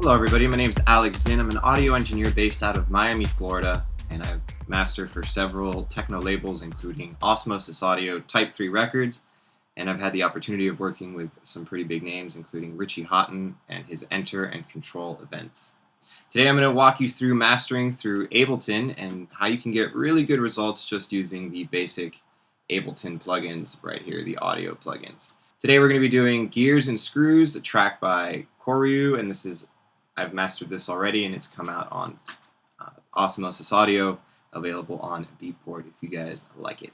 Hello everybody, my name is Alex Zinn. I'm an audio engineer based out of Miami, Florida, and I've mastered for several techno labels including Osmosis Audio, Typ3 Records, and I've had the opportunity of working with some pretty big names including Richie Hawtin and his Enter and Control events. Today I'm going to walk you through mastering through Ableton and how you can get really good results just using the basic Ableton plugins right here, the audio plugins. Today we're going to be doing Gears and Screws, a track by Koryu, and I've mastered this already, and it's come out on Osmosis Audio, available on Beatport if you guys like it.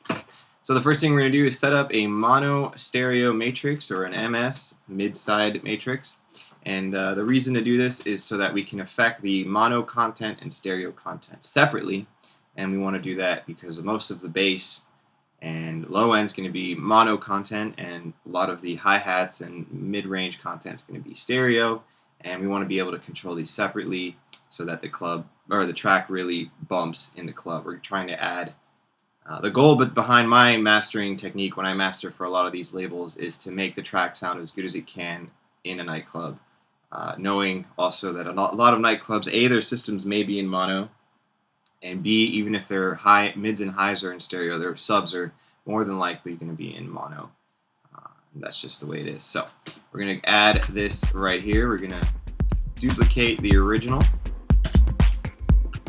So the first thing we're going to do is set up a mono stereo matrix, or an MS, mid-side matrix. And the reason to do this is so that we can affect the mono content and stereo content separately. And we want to do that because most of the bass and low end is going to be mono content, and a lot of the hi-hats and mid-range content is going to be stereo. And we want to be able to control these separately so that the track really bumps in the club. We're trying to add the goal behind my mastering technique when I master for a lot of these labels is to make the track sound as good as it can in a nightclub, knowing also that a lot of nightclubs, A, their systems may be in mono, and B, even if their mids and highs are in stereo, their subs are more than likely going to be in mono. That's just the way it is. So we're going to add this right here. We're going to duplicate the original,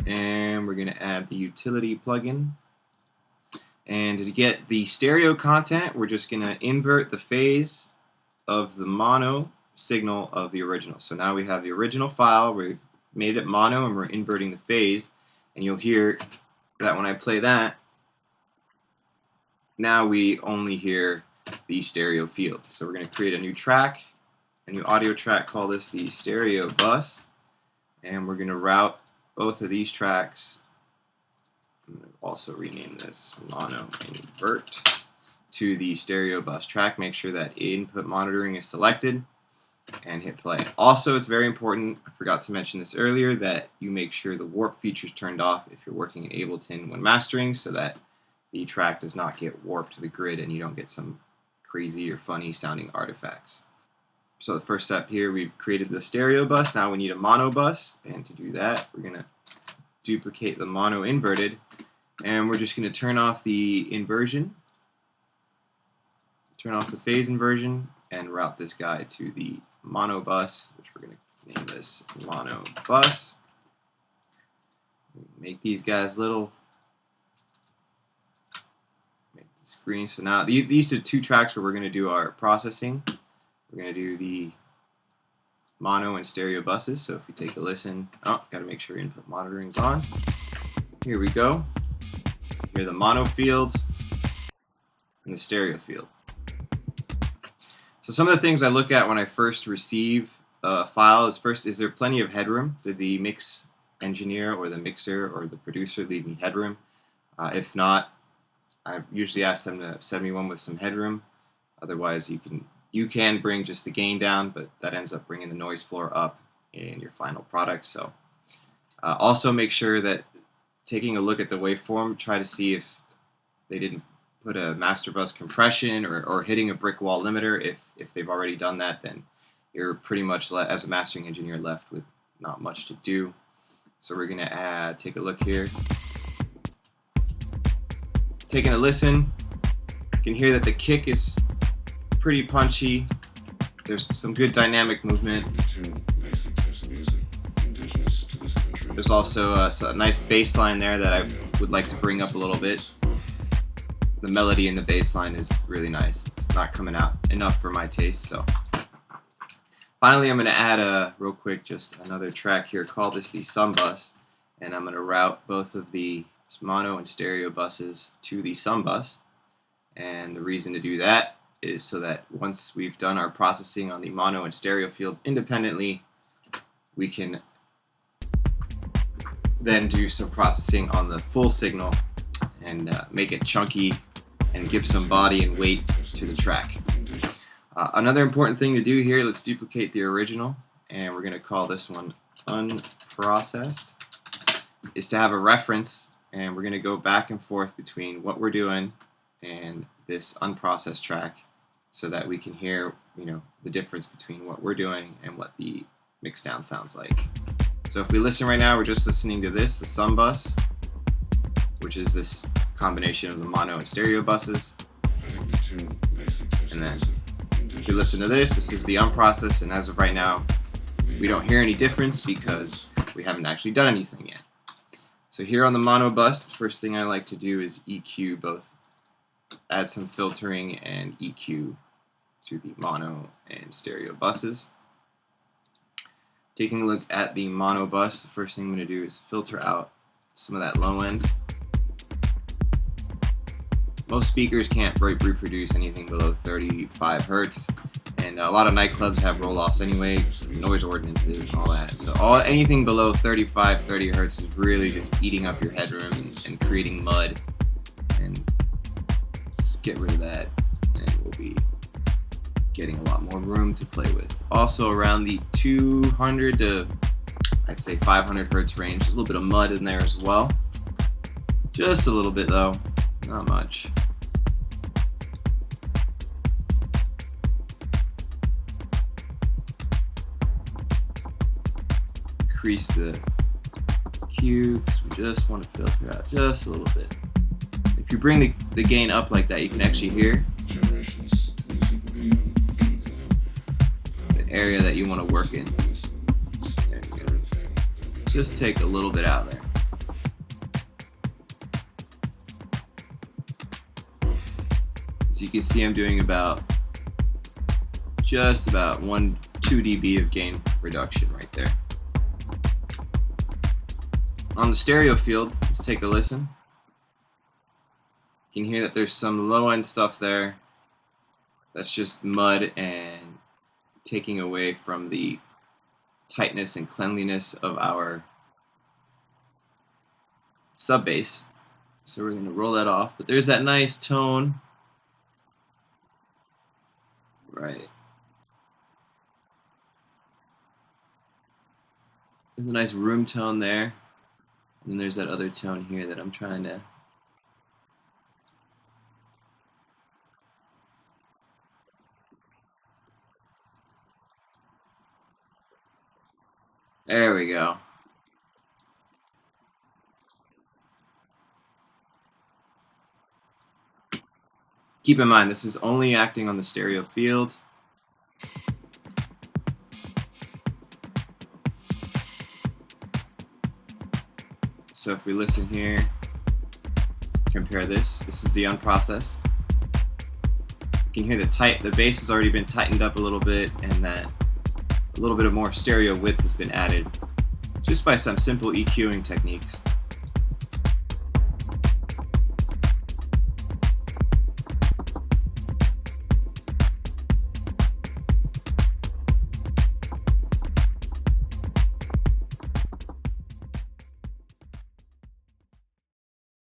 and we're going to add the utility plugin. And to get the stereo content, we're just going to invert the phase of the mono signal of the original. So now we have the original file, we've made it mono, and we're inverting the phase. And you'll hear that when I play that, now we only hear the stereo field. So we're going to create a new track, a new audio track, call this the stereo bus, and we're going to route both of these tracks. I'm going to also rename this mono invert to the stereo bus track. Make sure that input monitoring is selected and hit play. Also, it's very important, I forgot to mention this earlier, that you make sure the warp feature is turned off if you're working in Ableton when mastering, so that the track does not get warped to the grid and you don't get some crazy or funny sounding artifacts. So the first step here, we've created the stereo bus. Now we need a mono bus, and to do that, we're going to duplicate the mono inverted, and we're just going to turn off the inversion, turn off the phase inversion, and route this guy to the mono bus, which we're going to name this mono bus. Make these guys little. Screen. So now these are two tracks where we're going to do our processing. We're going to do the mono and stereo buses. So if we take a listen, got to make sure input monitoring is on. Here we go. Here's the mono field and the stereo field. So some of the things I look at when I first receive a file is there plenty of headroom? Did the mix engineer or the mixer or the producer leave me headroom? If not, I usually ask them to send me one with some headroom. Otherwise, you can bring just the gain down, but that ends up bringing the noise floor up in your final product. So also make sure that taking a look at the waveform, try to see if they didn't put a master bus compression or hitting a brick wall limiter. If they've already done that, then you're pretty much, as a mastering engineer, left with not much to do. So we're going to take a look here. Taking a listen, you can hear that the kick is pretty punchy. There's some good dynamic movement. There's also a nice bass line there that I would like to bring up a little bit. The melody in the bass line is really nice. It's not coming out enough for my taste. So finally, I'm going to add real quick just another track here. Call this the Sum Bus, and I'm going to route both of the mono and stereo buses to the sum bus. And the reason to do that is so that once we've done our processing on the mono and stereo fields independently, we can then do some processing on the full signal and make it chunky and give some body and weight to the track. Another important thing to do here, let's duplicate the original, and we're going to call this one unprocessed, is to have a reference. And we're going to go back and forth between what we're doing and this unprocessed track so that we can hear, the difference between what we're doing and what the mixdown sounds like. So if we listen right now, we're just listening to this, the sum bus, which is this combination of the mono and stereo buses. And then if we listen to this, this is the unprocessed, and as of right now, we don't hear any difference because we haven't actually done anything yet. So here on the mono bus, the first thing I like to do is EQ both, add some filtering and EQ to the mono and stereo buses. Taking a look at the mono bus, the first thing I'm going to do is filter out some of that low end. Most speakers can't reproduce anything below 35 hertz, and a lot of nightclubs have roll-offs anyway, noise ordinances and all that. So anything below 35, 30 hertz is really just eating up your headroom and creating mud. And just get rid of that, and we'll be getting a lot more room to play with. Also around the 200 to I'd say 500 hertz range. There's a little bit of mud in there as well. Just a little bit though, not much. Increase the Q because we just want to filter out just a little bit. If you bring the gain up like that, you can actually hear the area that you want to work in. There you go. Just take a little bit out there. So you can see I'm doing just about 2 dB of gain reduction right there. On the stereo field, let's take a listen. You can hear that there's some low end stuff there. That's just mud and taking away from the tightness and cleanliness of our sub bass. So we're going to roll that off. But there's that nice tone. Right. There's a nice room tone there. And then there's that other tone here that I'm trying to there we go. Keep in mind, this is only acting on the stereo field. So if we listen here, compare this. This is the unprocessed. You can hear the bass has already been tightened up a little bit, and that a little bit of more stereo width has been added just by some simple EQing techniques.